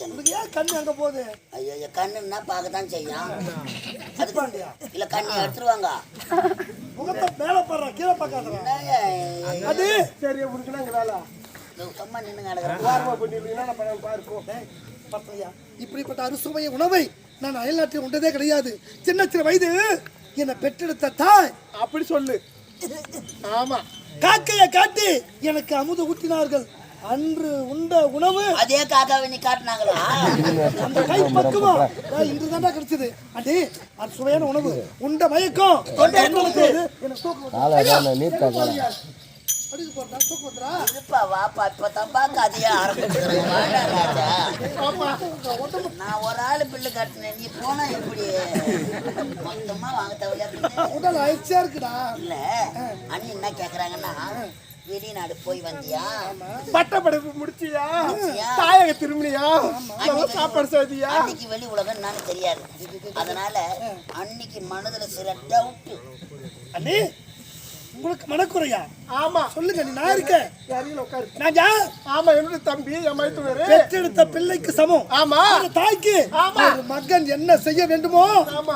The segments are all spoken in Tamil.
ஏன் கண்ணு அங்க போகுது? ஐயோ கண்ணுன்னா பார்க்கத்தான் செய்யும். அதுக்கு இல்ல கண்ணு எடுத்துருவாங்க. முகத்தை மேல பாடுற கீழே பார்க்காத. அது சரி உனக்கு அங்க வேலை சும்மா நின்று நடக்கிறேன். இப்படிப்பட்ட அறுசுவைய உணவை நான் அயல்நாட்டில் உண்டதே கிடையாது. சின்ன சின்ன வயது என்னை பெற்றெடுத்த தாய் அப்படி சொல்லு. ஆமா, காக்கையை காட்டி எனக்கு அமுது ஊட்டினார்கள். அன்று உண்ட உணவு அதே காக்காவை நீ காட்டினாங்களா? அந்த கை பக்குவம் இன்று தாண்டா கிடைச்சது. அடி அது சுவையான உணவு உண்ட மயக்கம் நான் ஒரு ஆளு பில்லு கட்டினேன். நீ போனா எப்படி மொத்தமா வாங்க தேவையில்ல இருக்குடா. இல்ல அண்ணி என்ன கேக்குறாங்கன்னா, வெளிநாடு போய் வந்தியா, பட்டப்படிப்பு முடிச்சியா, தாயக திரும்பியா, சாப்பாடு செய்தியா, அன்னைக்கு வெளி உலகம் நானு தெரியாது. அதனால அன்னைக்கு மனதுல சில டவுட். அண்ணி உங்களுக்கு மனக்குறையா? ஆமா சொல்லுங்க. நீ நான் இருக்கேன். நான் யார்? ஆமா என்னோட தம்பி, என் மைத்துனர். பெற்றெடுத்த பிள்ளைக்கு சமம். ஆமா தாய்க்கு ஒரு மகன் என்ன செய்ய வேண்டுமோ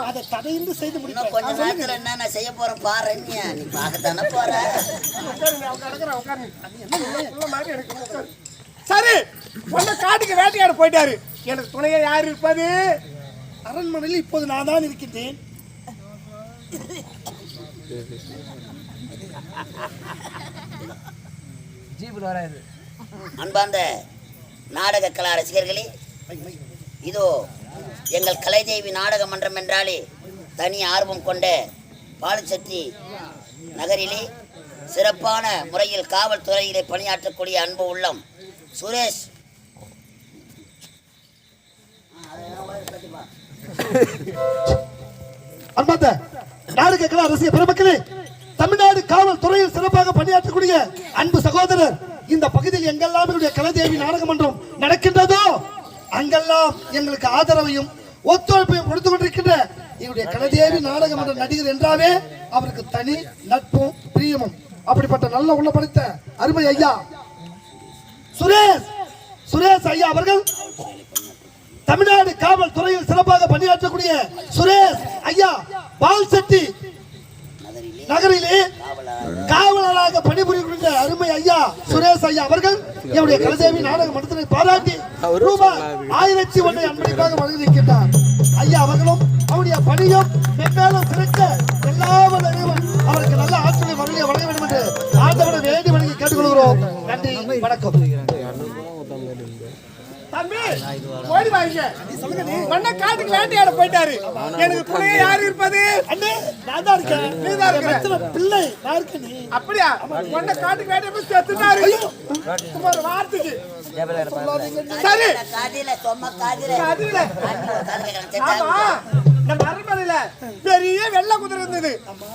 அதை தடையின்றி செய்து முடிப்பேன். கொஞ்ச நேரத்துல என்ன நான் செய்ய போறேன் பாரு. நீ பார்க்கத்தானே போற. சரி உன்ன காட்டுக்கு வேட்டையாட போயிட்டாரு. எனக்கு துணையா யார் இருப்பது? அரண்மனையில் இப்போது நான் தான் இருக்கின்றேன். அன்பார்ந்த நாடக கலா ரசிகர்களே, இதோ எங்கள் கலைதேவி நாடக மன்றம் என்றாலே தனி ஆர்வம் கொண்ட பாலச்செட்டி நகரிலே சிறப்பான முறையில் காவல்துறையிலே பணியாற்றக்கூடிய அன்பு உள்ளம் சுரேஷ். அன்பார்ந்த நாடக கலா ரசிக பெருமக்களே, தமிழ்நாடு காவல்துறையில் சிறப்பாக பணியாற்றக்கூடிய அன்பு சகோதரர், இந்த பகுதியில் எங்கெல்லாம் எங்களுடைய கலைதேவி நாடக மன்றம் நடக்கின்றதோ அங்கெல்லாம் எங்களுக்கு ஆதரவையும் ஒத்துழைப்பையும் கொடுத்து கொண்டிருக்கின்ற எங்களுடைய கலைதேவி நாடக மன்ற நடிகர் என்றாவே அவருக்கு தனி நட்பும் பிரியமும். அப்படிப்பட்ட நல்ல உள்ள படைத்த அருமை ஐயா சுரேஷ் ஐயா அவர்கள் தமிழ்நாடு காவல்துறையில் சிறப்பாக பணியாற்றக்கூடிய சுரேஷ் ஐயா பால்செட்டி நகரிலே காவலராக பணிபுரிகின்ற அருமை ஐயா சுரேஷ் ஐயா அவர்கள் என்னுடைய கலைதேவி நாடக மன்றத்தினை பாராட்டி ரூபாய் 1001 அன்பளிப்பாக வழங்கியிருக்கின்றார். ஐயா அவர்களும் அவருடைய பணியும் மென்மேலும் சிறக்க எல்லாவற்ற அவருக்கு நல்ல ஆற்றலை வழங்க வேண்டும் என்று ஆண்டவனை வேண்டி வழங்கி கேட்டுக்கொள்கிறோம். நன்றி, வணக்கம். தம்பி ஓடி வாங்க. மண்ண காட்டுக்கு வேட்டையாட போயிட்டாரு. எனக்கு துணையா யார் இருப்பது? அண்ணே நான் தான் இருக்கேன். நீ தான் இருக்க. பிள்ளை நான் இருக்கேன். நீ அப்படியே மண்ண காட்டுக்கு வேட்டையாட போய் செத்துட்டாரு. சும்மா வார்த்தைக்கு சரி காதில சொம்ம காதில ஆமா நம்ம அரண்மனையில பெரிய வெள்ளை குதிரை இருந்தது.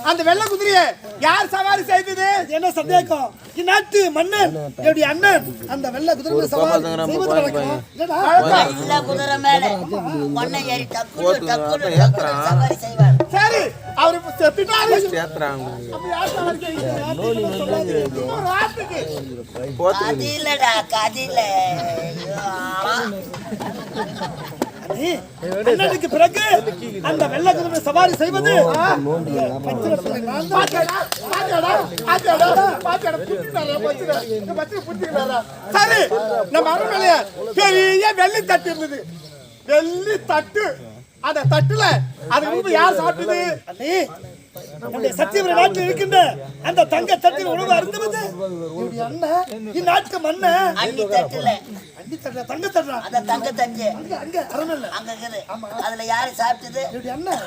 அந்த வெள்ளை குதிரையை யார் சவாரி செய்தது? என்ன சந்தேகம்? இந்நாட்டு மன்னன் என்னுடைய அண்ணன் அந்த வெள்ளை குதிரை சவாரி செய்வது நடக்கும். வெள்ளை குதிரை மேல மண்ணை ஏறி டக்கு சவாரி செய்வார். சரி அவரு செத்துட்டாரு. அப்ப யார் சவாரி செய்யுது? காதிலடா காதில. அண்ணனுக்கு பிறகு அந்த வெள்ளை குதிரை சவாரி செய்வது சரி. நம்ம அரண்மனையில பெரிய வெள்ளி தட்டு இருந்தது. வெள்ளி தட்டு. அந்த தட்டுல அதுக்கு யார் சாப்பிட்டது? சத்தியவர நாட்டில் இருக்கின்ற அந்த தங்க தட்டில் உணவு அருந்துவது அண்ணன் இந்நாட்டு மன்னன். அண்ணி தட்டுல தங்க தட்டு. அந்த தங்க தட்டு அங்க அரண்மனையில அங்க இருக்குது. அதுல யாரு சாப்பிட்டது?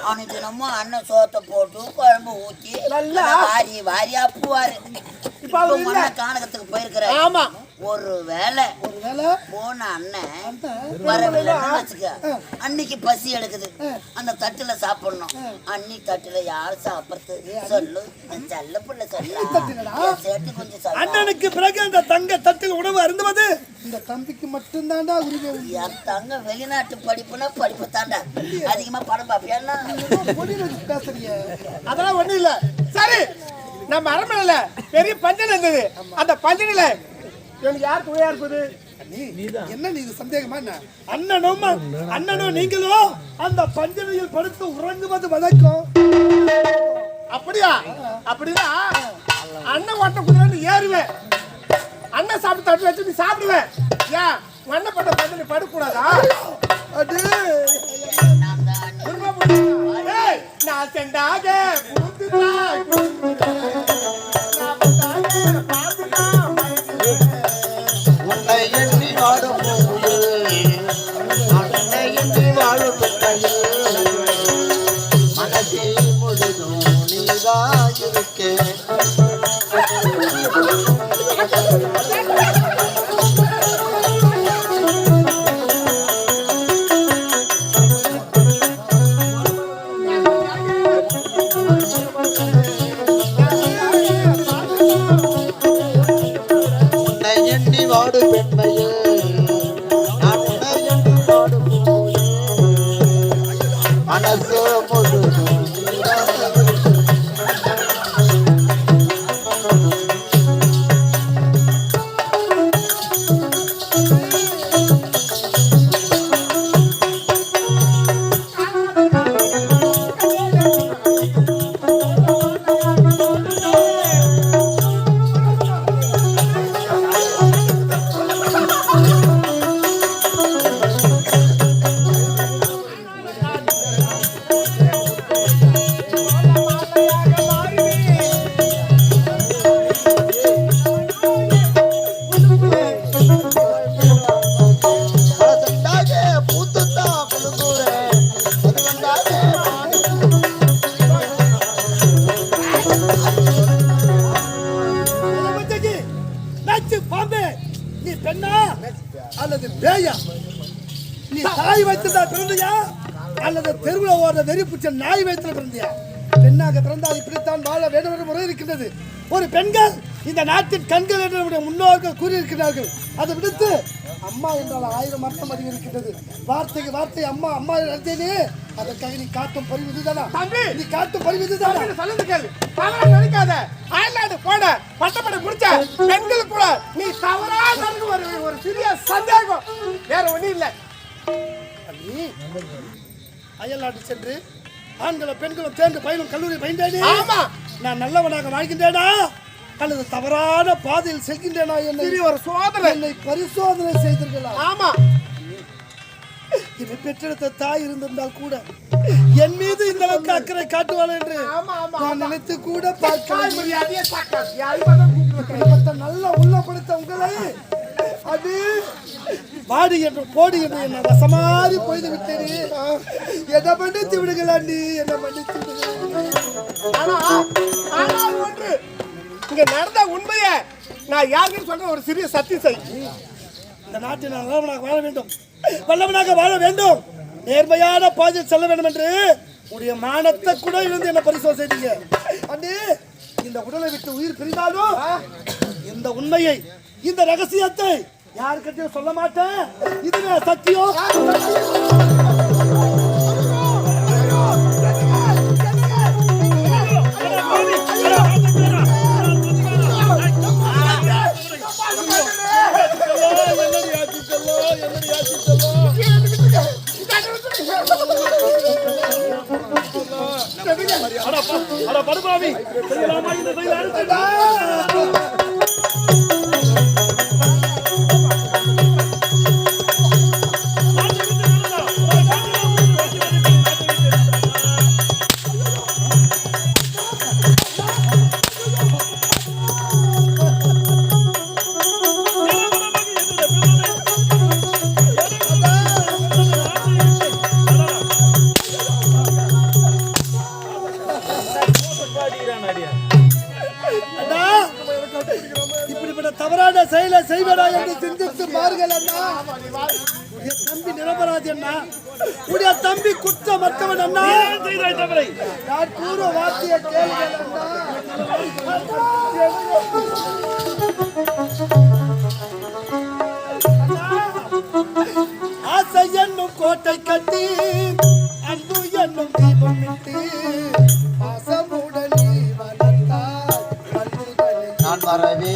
அவனுக்கு தினமும் அண்ணன் சோத்தை போட்டு குழம்பு ஊத்தி நல்லா வாரி வாரி அப்புவாரு. இப்ப மன்ன கானகத்துக்கு போயிருக்கிற. ஆமா ஒரு வேலை போன அண்ணன் வரவில்லைன்னு வச்சுக்க, அன்னைக்கு பசி எடுக்குது. அந்த தட்டுல சாப்பிடணும். அன்னி தட்டுல யாரு சாப்பிடுறது? சொல்லு செல்ல புள்ள சொல்லு. கொஞ்சம் அண்ணனுக்கு பிறகு அந்த தங்க தட்டில் உணவு அருந்துவது இந்த தம்பிக்கு மட்டும்தான்டா உரிமை. என் தங்க வெளிநாட்டு படிப்புனா படிப்பு தாண்டா. அதிகமா படம் பாப்பியா? அதெல்லாம் ஒண்ணும் இல்ல. சரி நம்ம அரண்மனையில பெரிய பஞ்சனை இருந்தது. அந்த பஞ்சனையில எனக்கு யார் துணையா இருப்பது? என்ன நீ இது சந்தேகமா என்ன? அண்ணனும் நீங்களும் அந்த பஞ்சனையில் படுத்து உறங்குவது வழக்கம். அப்படியா? அப்படின்னா அண்ணன் ஓட்ட குதிரை ஏறுவேன், அண்ணன் சாப்பிட்டு தட்டு வச்சு நீ சாப்பிடுவேன். ஏன் அண்ணன் பட்ட பஞ்சு நீ படுக்கூடாதா? அது நான் சென்றாக உன்னை எண்ணி வாடும் உன்னை எண்ணி வாழும் மனதில் முழுதும் நீதான் இருக்கே. வாடு பெண்மையே நான் உன்னை என்று வாடும் மனசு முழுதும் அல்லது பேயா? நீ தாய் வயிற்றுல பிறந்தியா அல்லது தெருவில் ஓடுற வெறி பிடிச்ச நாய் வயிற்றுல பிறந்தியா? பெண்ணாக பிறந்தால் இப்படித்தான் வாழ வேண்டும் என்ற முறை இருக்கின்றது. ஒரு பெண்கள் இந்த நாட்டின் கண்கள் என்று நம்முடைய முன்னோர்கள் கூறியிருக்கிறார்கள். அதை விடுத்து அம்மா என்றால் 1000 அர்த்தம் அதிகரிக்கின்றது. வார்த்தைக்கு வார்த்தை அம்மா அம்மா நினைத்தேனே, அதற்காக நீ காட்டும் பரிவு இதுதானா? நீ காட்டும் பரிவு இதுதானா? சொல்லுது கேளு, தவறா நினைக்காத. அயல்நாடு போட பட்டப்படி முடிச்ச பெண்கள் கூட நீ தவறா நடந்து ஒரு சிறிய சந்தேகம், வேற ஒண்ணும் இல்ல. நீ அயல்நாடு சென்று ஆண்களும் பெண்களும் சேர்ந்து பயிலும் கல்லூரி பயின்றேனே, நான் நல்லவனாக வாழ்கின்றேனா அல்லது தவறான பாதையில் செல்கின்றேனா? என்னை ஒரு சோதனை, என்னை பரிசோதனை செய்தீர்களா? ஆமா. என்னை பெற்றெடுத்த தாய் இருந்திருந்தால் கூட என் மீது இந்த அளவுக்கு அக்கறை காட்டுவாள் என்று நான் நினைத்து கூட பார்க்க நல்ல உள்ள படுத்த உங்களை அது வாடி என்று போடி என்று என்ன வசமாறி போய்து விட்டேனே. என்ன மன்னித்து விடுகிறாண்டி, என்ன மன்னித்து ஒன்று இங்க நடந்த உண்மையை நான் யாருன்னு சொல்ற ஒரு சிறிய சத்தியம் செய். இந்த நாட்டில் நான் நல்லவனாக வாழ வேண்டும், வல்லவனாக வாழ வேண்டும், நேர்மையான பாதையில் செல்ல வேண்டும் என்று உடைய மானத்தை கூட இருந்து என்ன பரிசோதனை செய்தீங்க. அண்ணே, இந்த உடலை விட்டு உயிர் பிரிந்தாலும் இந்த உண்மையை இந்த ரகசியத்தை யாருக்கிட்டையும் சொல்ல மாட்டேன். இதுவே சத்தியம். படுபாவி இப்படிப்பட்ட தவறான செயலை செய்வதா என்று சிந்தித்து பாருங்கள் அண்ணா. உடைய தம்பி நிரபராதி அண்ணா, உடைய தம்பி குற்றமற்றவன் அண்ணா. நான் கூற வார்த்தையை கேளுங்கள் அண்ணா. ஆசை என்னும் கோட்டை கட்டி அன்பு என்னும் தீபம் விட்டு பாசமுடன் நீ வளர்த்தால் நான் வரவே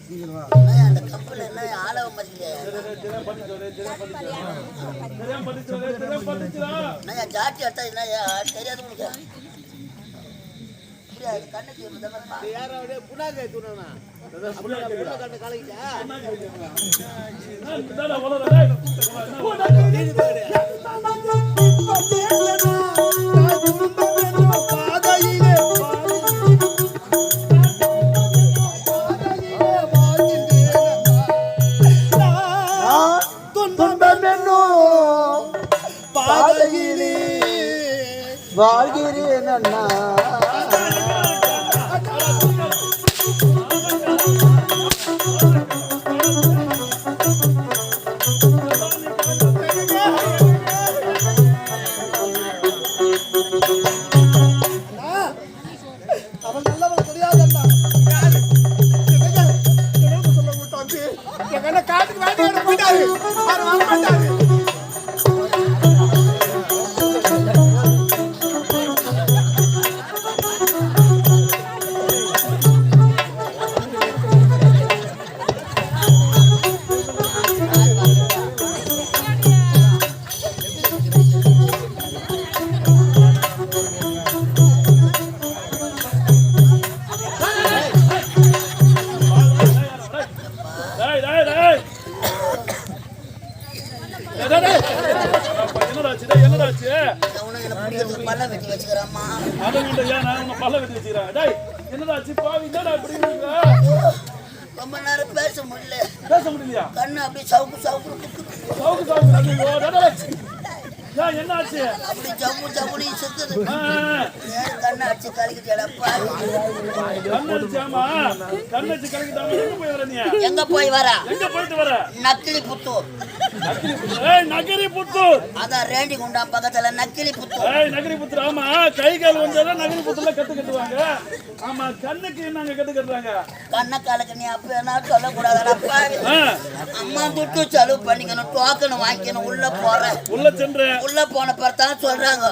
அந்த கப்பல் என்ன ஆளவ மதிக்கலையா ஜாட்டி அட்டா என்ன தெரியாது உங்களுக்கு கண்ணுக்கு வாழ்கிறேன் அண்ணா அவன் நல்லவன் கிடையாது அண்ணா. எங்க அண்ணன் காட்டுக்கு வேட்டையாட போயிட்டாரு அவர் வர மாட்டாரு பல்ல வெட்டி வச்சுக்கிறோம்மா ரொம்ப நேரம் பேச முடியல கண்ணு அப்படியே சவுக்கு என்னாச்சு அப்படி ஜவ்வு ஜவ்வுனி சுத்துது கண்ணு அடிச்சு கலக்கிட்டேடப்பா எங்க போய் வர நக்கிலி புத்தூர் நகரி புத்தூர் அதான் ரேண்டி குண்டா பக்கத்துல நக்கிலி புத்தூர் நகரி புத்தூர் ஆமா கை கால் வந்தாதான் நகரி புத்தூர்ல கட்டு கட்டுவாங்க ஆமா கண்ணுக்கு நாங்க கட்டு கட்டுறாங்க கண்ண காலுக்கு நீ அப்ப என்ன சொல்லக்கூடாதப்பா அம்மா துட்டு செலவு பண்ணிக்கணும் டோக்கன் வாங்கிக்கணும் உள்ள போன பிறத்தான் சொல்றாங்க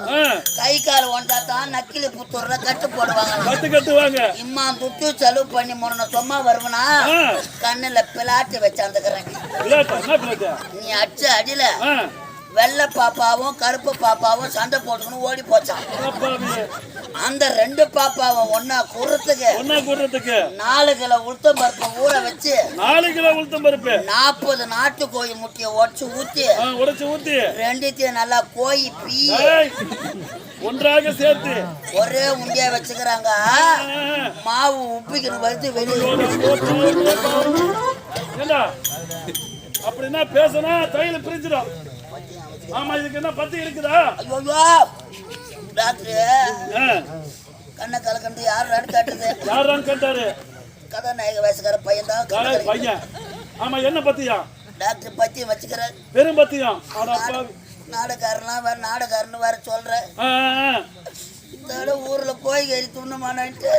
கை கால் ஒன்றா தான் நக்கிலி புத்தூர்ல கட்டு போடுவாங்க இம்மா துட்டு செலவு பண்ணி முன்ன சும்மா வருவனா கண்ணுல பிளாட்டு வச்சாந்துக்கிறேன் நீ அடிச்ச அடியில வெள்ளை பாப்பாவும் கருப்பு பாப்பாவும் சண்டை போட்டுக்கணும் ஓடி போச்சான் அந்த ரெண்டு பாப்பாவும் ஒன்னா கூறத்துக்கு 4 கிலோ உளுத்தம் பருப்பு ஊற வச்சு 40 நாட்டு கோழி முட்டையை உடைச்சு ஊத்தி ரெண்டுத்தையும் நல்லா கோழி பீ ஒன்றாக சேர்த்து ஒரே உண்டியா வச்சுக்கிறாங்க மாவு உப்பிக்கணும் வறுத்து வெளியே அப்படின்னா பேசினா தையில பிரிஞ்சிடும் ஆமா இதுக்கு என்ன பத்தி இருக்குதா ஐயோ டாக்டர் கண்ணை கலக்கண்டு யாரும் கேட்டாரு கதாநாயக வயசுக்கார பையன் தான் பையன் ஆமா என்ன பத்தியா டாக்டர் பத்தியம் வச்சுக்கிறேன் பெரும் பத்தியம் நாடகாரன்னு வேற சொல்றேன் ஊர்ல கோய்கறி துண்ணுமானான்ட்டு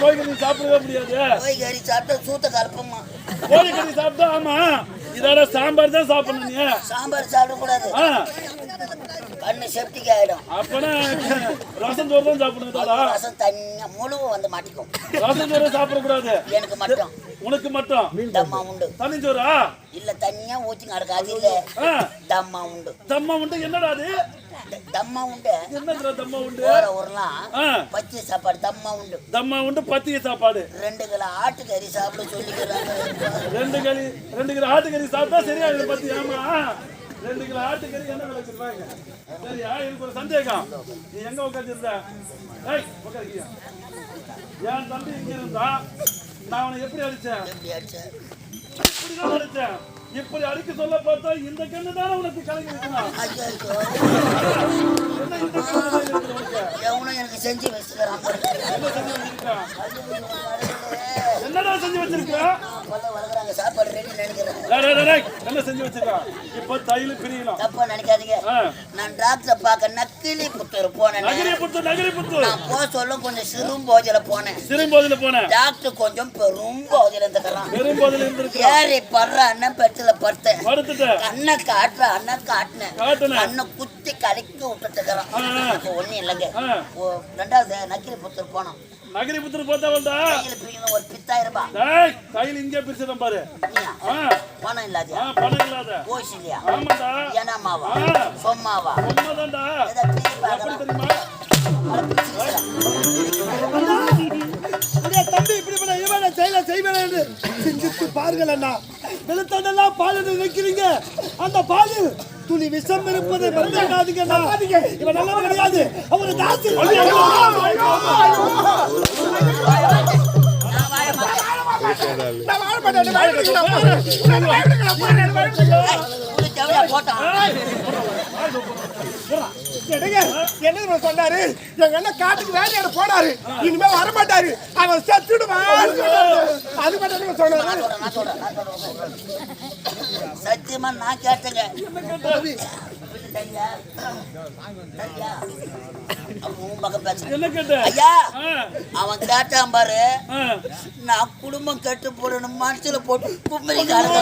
கோய்கறி சாப்பிடவே முடியாது கோய்கறி சாப்பிட்டா சூத்த கலப்பமா கோழிக்கறி சாப்பிட்டா ஆமா இதோட சாம்பார் தான் சாப்பிடணும் நீ சாம்பார் சாப்பிட கூடாது கண்ணு செப்டிக் ஆயிடும் அப்பனா ரசம் சோறு தான் சாப்பிடணும் ரசம் தனியா முழுவ வந்து மாட்டிக்கும் ரசம் சோறு சாப்பிட கூடாது எனக்கு மட்டும் உனக்கு மட்டும் தம்மா உண்டு தனி சோறா இல்ல தனியா ஊத்தி நடக்காது இல்ல தம்மா உண்டு என்னடா அது தம்மா உண்டு என்னடா தம்மா உண்டு வேற ஊர்லாம் பச்சை சாப்பாடு தம்மா உண்டு பத்திய சாப்பாடு 2 கிலோ ஆட்டுக்கறி சாப்பிட சொல்லிக்கிறாங்க 2 கிலோ ஆட்டுக்கறி சாப்பிட்டா சரியா இது பத்தி ஆமா 2 கிலோ ஆட்டுக்கறி என்ன விலை வச்சிருப்பாங்க சரியா எனக்கு ஒரு சந்தேகம் நீ எங்க உட்கார்ந்திருந்த உட்காருக்கியா என் தம்பி இங்க இருந்தா நான் அவனை எப்படி அடிச்சேன் இப்படிதான் அடிச்சேன் இப்படி அடிக்க சொல்ல பார்த்தா இந்த கண்ணு தானே உனக்கு கலங்கி இருக்கணும் எனக்கு செஞ்சு வச்சிருக்கான் என்னடா செஞ்சு வச்சிருக்க சாப்பாடு ரெடி நினைக்கிறேன். என்ன செஞ்சு வச்சிருக்கா? இப்ப தையல் பிரியலாம். தப்பா நினைக்காதீங்க. நான் டாக்டரை பார்க்க நக்கிலி புத்தூர் போனேன். நகரி புத்தூர் நான் போக சொல்ல கொஞ்சம் சிறும்போதில போனேன். டாக்டர் கொஞ்சம் பெரும்போதில இருந்துக்கிறான். ஏறி படுற அண்ணன் பெட்டில படுத்தேன். கண்ணை காட்டுற அண்ணன் காட்டினேன். கண்ணை குத்தி கலக்கி விட்டுட்டு இருக்கிறான். ஒண்ணும் இல்லைங்க. ரெண்டாவது நக்கிலி புத்தூர் போனோம். நகரி புத்தூர் போத்தா ஒரு 10,000 ரூபாய் கையில் இங்கே பிரிச்சுதான் பாரு. பணம் இல்லாத போய் இல்லையா? ஏனாமாவா சொம்மாவா தம்பி இப்படிப்பட்ட இவனை செய்வேன் என்று சிந்தித்து பாருங்கள் அண்ணா. வெளுத்ததெல்லாம் பால் நினைக்கிறீங்க. அந்த பாலில் துளி விஷம் இருப்பதை மறந்துடாதீங்க. இவன் நல்லவன் கிடையாது. அவங்க ஜாஸ்தி என்ன சொன்னாரு? எங்க அண்ணன் காட்டுக்கு வேலையாட போனாரு. இனிமே வர மாட்டாரு. அவன் செத்துடுவான். அது மட்டும் சொன்னாரு. சத்தியமா நான் கேட்டேங்க. ஐயா அவன் கேட்டான் பாரு. நான் குடும்பம் கெட்டு போடணும் மனசுல போட்டு கும்மரிக்காரங்க.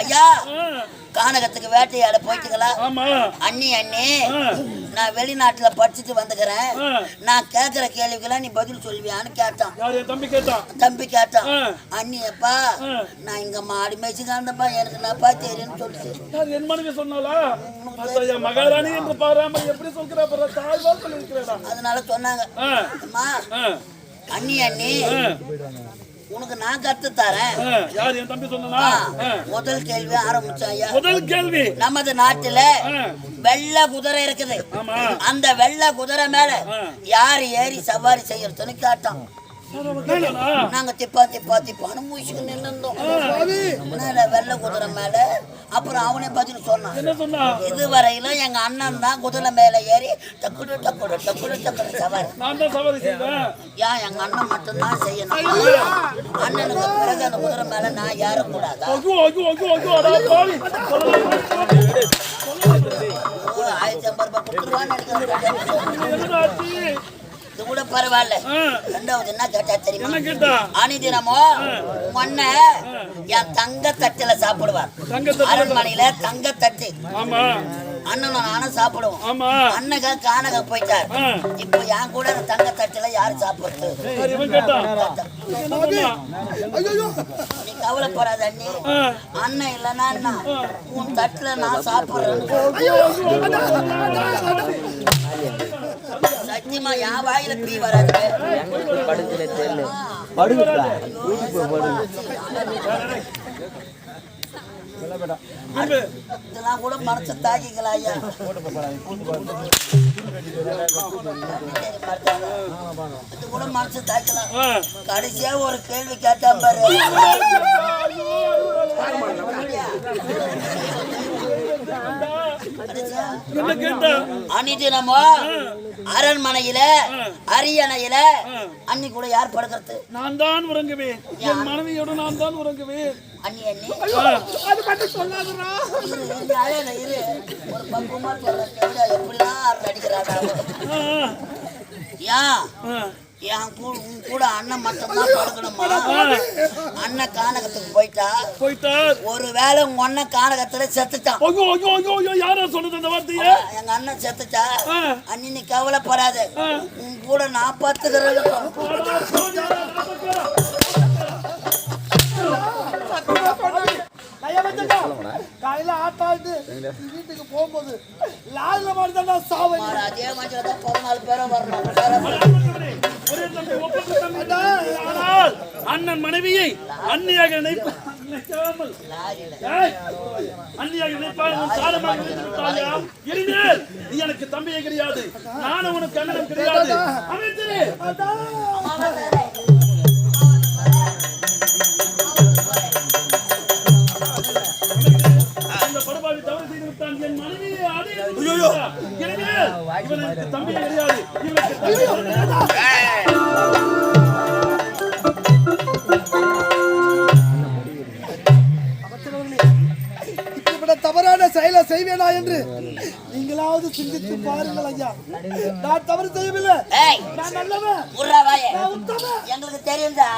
ஐயா கானகத்துக்கு வேட்டையாட போயிட்டுங்களா? அண்ணி நான் வெளிநாட்டுல படிச்சுட்டு வந்துக்கிறேன். நான் கேக்குற கேள்விக்கெல்லாம் நீ பதில் சொல்லுவியான்னு கேட்டான். தம்பி கேட்டான். அண்ணியப்பா நான் இங்க மாடி மேய்ச்சிக்காந்தப்பா எனக்கு என்னப்பா தெரியும்னு சொல்லிட்டு மகாராணி என்று பாராம எப்படி சொல்கிறா? அதனால சொன்னாங்க அண்ணி உனக்கு நான் கத்து தரேன். யார் என் தம்பி சொன்னா? முதல் கேள்வி ஆரம்பிச்சாயா? முதல் கேள்வி, நமது நாட்டுல வெள்ளை குதிரை இருக்குது. அந்த வெள்ளை குதிரை மேல யார் ஏறி சவாரி செய்யறதுன்னு கேட்டான். நாங்க திப்பான்னு மூச்சுக்கு நின்றுந்தோம். வெள்ளை குதிரை மேல அப்புறம் அவனே பதில் சொன்னான். இதுவரையிலும் எங்க அண்ணன் தான் குதிரை மேல ஏறி டக்குடு சவாரி. ஏன் எங்க அண்ணன் மட்டும்தான் செய்யணும்? அண்ணனுக்கு பிறகு அந்த குதிரை மேல நான் ஏறக்கூடாதா? 1050 ரூபாய் கொடுத்துருவான்னு நினைக்கிறேன். இது கூட பரவாயில்ல. ரெண்டாவது என்ன கேட்டா தெரியுமா? அனிதினமோ மொன்ன என் தங்க தட்டுல சாப்பிடுவார். அரண்மனையில தங்க தட்டு அண்ணனும் நானும் சாப்பிடுவோம். அண்ணக கானக போயிட்டார். இப்போ என் கூட தங்க தட்டுல யாரு சாப்பிடுறது? நீ கவலைப்படாத அண்ணி. அண்ணன் இல்லைன்னா அண்ணா உன் தட்டுல நான் சாப்பிடுறேன். சத்தியமா என் வாயில பீ வராது. இதெல்லாம் கூட மனசு தாக்கிக்கலாம் ஐயா. இது கூட மனசு தாக்கலாம். கடைசியா ஒரு கேள்வி கேட்டான் பாரு. அனிதினமோ அரண்மனையில அரியணையில அன்னி கூட யார் படுக்கிறது? நான் தான் உறங்குவேன். என் மனைவியோடு நான் தான் உறங்குவேன். அண்ணி அது மட்டும் சொல்லாதடா. இரு ஒரு பக்குமா சொல்ல எப்படிலாம் அடிக்கிறாங்க. ஏன் கூட அண்ணன் மட்டும்தான் படுக்கணுமா? அண்ணன் கானகத்துக்கு போயிட்டார். ஒருவேளை உங்க அண்ணன் கானகத்துல செத்துட்டான். யாரா சொல்லுது அந்த வார்த்தைய? எங்க அண்ணன் செத்துட்டா அண்ணி நீ கவலைப்படாத. உன் கூட நான் பார்த்துக்கிறேன். காலையில ஆட்டாண்டு வீட்டுக்கு போகும்போது லாரில மாட்டா சாவ. அதே மாதிரி 14 பேரும் வரணும். அண்ணன் மனைவியை அந்நியாக நினைக்காமல் அந்நியாக நினைப்பால் நீ எனக்கு தம்பியே கிடையாது. நானும் உனக்கு அண்ணனும் கிடையாது. என் மனைவியை இவனுக்கு தம்பியே கிடையாது. இவனுக்கு கூடாதா என்று நீங்களாவது சிந்தித்து பாருங்கள் ஐயா. நான் தவறு செய்யவில்லை, ஏய் நான் நல்லவன், முர்ரா வாயே நான் உத்தமன். எங்களுக்கு தெரியும்டா.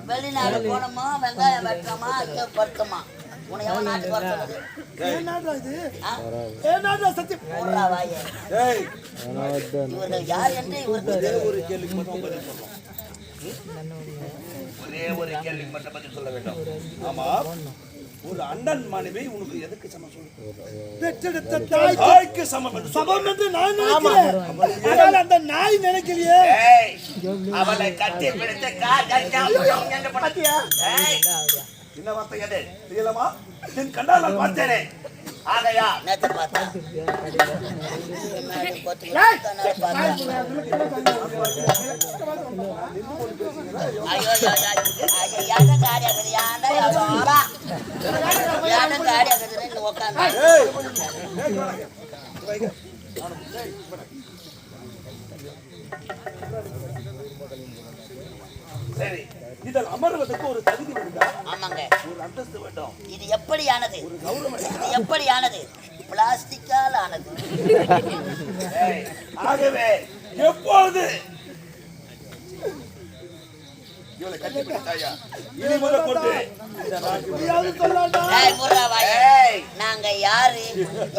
வெளிநாடு போனோமா வெங்காயம் வெட்டணுமா இங்க படுத்தோமா உன்னை எவன் நாட்டுக்கு வர சொன்னது? ஏன்னாடா இது? ஆ? ஏன்னாடா சத்தியம்? முர்ரா வாயே ஏய், இவர்கள் யார் என்று இவருக்கு தெரியும். ஒரு கேள்விக்கு மட்டும் பதில் சொல்லணும். ஒரே ஒரு கேள்விக்கு மட்டும் பதில் சொல்ல வேண்டும். ஆமா, ஒரு அண்ணன் மனைவி உனக்கு எதுக்கு சமம் சொல்லு? பெற்றெடுத்த தாய்க்கு சமம் என்று சொல்லு. சமம் என்று நான் நினைக்கிறேன். ஆனால் அந்த நாய் நினைக்கலையே. ஏய், அவளை கட்டி பிடித்து என்று பத்தியா? ஏய், என்ன வார்த்தை அது தெரியலமா? என் கண்டால் நான் பார்த்தேனே. ஆகையா நேத்து பார்த்தா ஐயோ யானை காடி ஆகுது யானை யானை காடி ஆகுதுன்னு உட்காந்து சரி, இதில் அமர்வதற்கு ஒரு தகுதி வேண்டுதா? ஆமாங்க. ஒரு அந்தஸ்து வேண்டும். இது எப்படியானது? இது எப்படியானது? பிளாஸ்டிக்கால் ஆனது. ஏய், ஆகவே எப்பொழுது இவளை கட்டி பிடித்தாயா? இனி முதல் கொண்டு இந்த நாட்டு நீயாவது சொல்லாண்டா. ஏய் முர்ரா வாயே, ஏய், நாங்க யாரு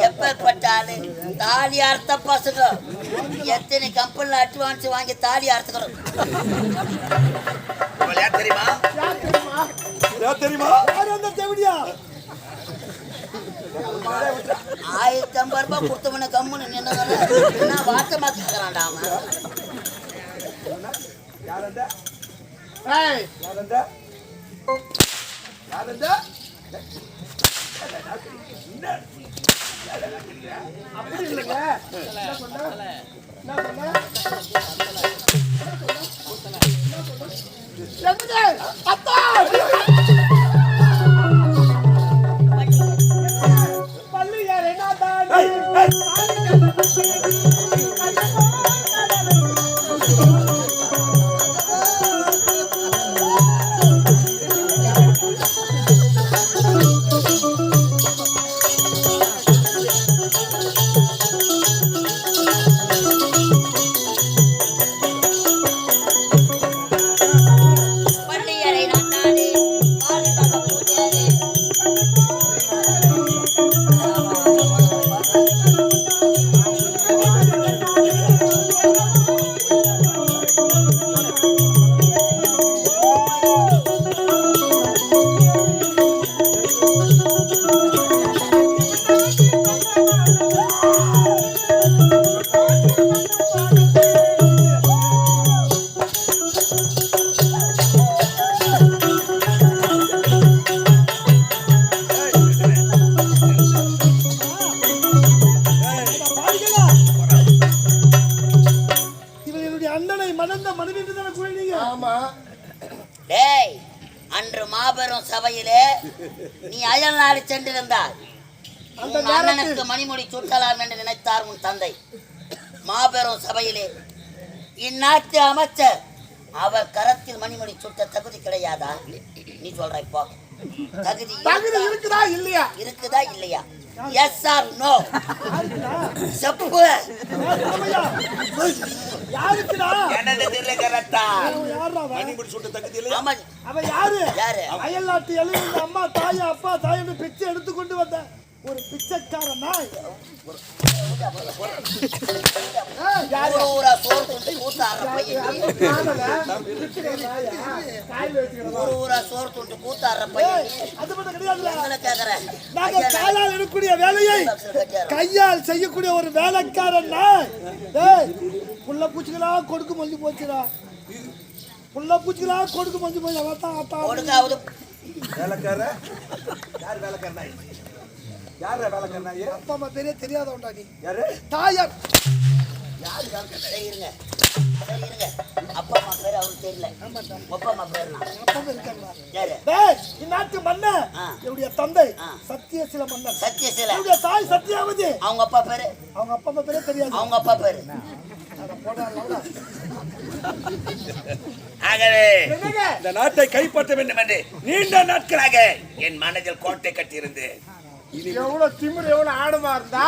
எப்பேற்பட்டாலு தாலி அறுத்த பசங்க எத்தனை கம்பெனில அட்வான்ஸ் வாங்கி தாலி அறுத்துக்கிறோம். இவள் யார் தெரியுமா? யார் தெரியுமா? யார் அந்த தேவடியா? 1050 ரூபாய் கொடுத்தவன கம்முன்னு நின்னுங்க. நான் வார்த்தமா கேட்கறான்டா அவன். யாரண்ட? ஏய் யாரண்ட? யாரண்ட? அப்படி இல்லைங்க. என்ன சொன்ன? என்னது? அத்தா! பள்ளி யார் என்ன தாண்டி? பள்ளியறை நாட்டானே பாலிகால பூஜையே பாருங்களா? இவன் என்னுடைய அண்ணனை மணந்த மனைவி என்று தானே கூறினீங்க? ஆமா. டேய் அன்று மாபெரும் சபையிலே நீ அயல் நாடு சென்றிருந்தாய். உன் அண்ணனுக்கு மணிமுடி சுட்டலாம் என்று நினைத்தார் உன் தந்தை. மாபெரும் சபையிலே இந்நாட்டு அமைச்சர் அவர் கரத்தில் மணிமுடி சுட்ட தகுதி கிடையாதா? நீ சொல்ற இப்போ தகுதி தகுதி இருக்குதா இல்லையா? இருக்குதா இல்லையா? எஸ் ஆர் நோ செப்பு. ஆமையா? யாருக்குடா? எனது திலகரத்தா யாரா அவன்? மணிமுடி சுட்ட தகுதி இல்லையா? ஆமா அவன் யாரு? யாரு? அயல் நாட்டு எழுந்த அம்மா தாயா அப்பா தாயன்னு பிச்சை எடுத்து கொண்டு வந்த ஒரு பிச்சைக்கார நாய். ஊரு ஊரா சோறு துண்டு கூத்தாடுற பையன். ஊரு ஊரா சோறு துண்டு கூத்தாடுற பையன். அது மட்டும் கிடையாதுல. எங்களை கேக்குறேன். நாங்க காலால் எடுக்கக்கூடிய வேலையை கையால் செய்யக்கூடிய ஒரு வேலைக்காரன் நாய். டேய், புள்ள பூச்சிகளா கொடுக்கு மஞ்சு போச்சுடா. புள்ள பூச்சிகளா கொடுக்கு மஞ்சு போச்சு. அவன் ஒடுக்காவது வேலைக்கார யார்? வேலைக்கார நாய் யார? வேலைக்கார நாய் அப்பா அம்மா பெரிய தெரியாதவன்டா நீ. யாரு? தாயார் சரி இருங்க. சரி இருங்க. அப்பா அம்மா பேரு அவருக்கு தெரியல. அப்பா அம்மா பேரு அப்பா அம்மா இருக்காங்களா? யாரு? டேய், இந்நாட்டு மன்னன் ஆ. என்னுடைய தந்தை ஆ. சத்தியசீல மன்னன். சத்தியசீல. என்னுடைய தாய் சத்தியாவதி. அவங்க அப்பா பேரு? அவங்க அப்பா அம்மா பேரே தெரியாது. அவங்க அப்பா பேரு? அட போடா லவுடா. ஆகவே என்னங்க? இந்த நாட்டை கைப்பற்ற வேண்டும் என்று நீண்ட நாட்களாக என் மனதில் கோட்டை கட்டியிருந்தேன். எவ்வளவு திமிரு எவ்வளவு ஆடமா இருந்தா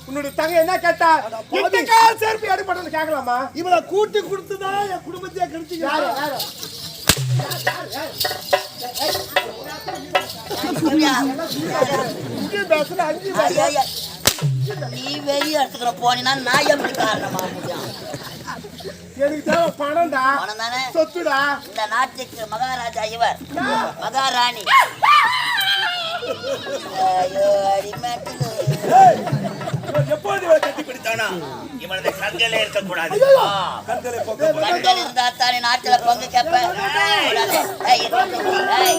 உன்னுடைய தங்க என்ன கேட்டா இந்த கால் சேர்ப்பு அடிபட்டு கேட்கலாமா? இவளை கூட்டி கொடுத்துதான் என் குடும்பத்தையே கெடுத்தீங்க. யாரு யாரு இங்கே பேசுற அஞ்சு ஐயா, ஐயா. நீ வெளியே எடுத்துக்கிற போனீங்கன்னா நான் எப்படி காரணமா முடியும்? எனக்கு தேவை பணம்டா பணம் தானே. சொத்துடா. இந்த நாட்டுக்கு மகாராஜா இவர், மகாராணி. ஐயோ, அடிமேட்டுல. இவன் எப்போது இவளை கட்டி பிடித்தானா இவனது கண்களே இருக்கக்கூடாது கண்களை போக்க கண்கள் இருந்தா தானே நாட்டுல பங்கு கேட்பேன். ஏய், ஏய்.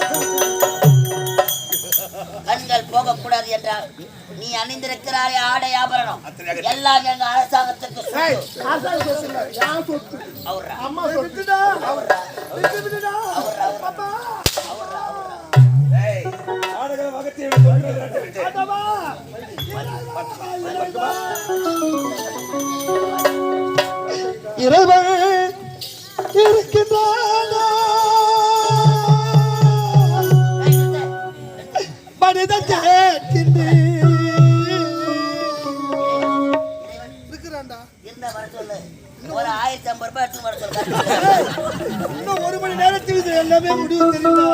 கண்கள் போக கூடாது என்றால் நீ அணிந்திருக்கிறாரே ஆடை ஆபரணம் எல்லாம் எங்க அரசாங்கத்துக்கு ஏய், சொத்து. ஆசாரி சொத்து இல்ல, யார் சொத்து? அவர்ரா, அம்மா சொத்து. அவர்ரா, ஏய் ஆடுகளை வகத்தி இவனை தொழில் விரட்ட விட்டு. இறைவன் இருக்கின்றானா மனிதன் கேட்கின்றேன். இருக்கிறான்டா. இந்த வர சொல்லு. ஒரு 1050 ரூபாய் எடுத்து வர சொல்லு. இன்னும் 1 மணி நேரத்தில் இது எல்லாமே முடிவு தெரியுதா?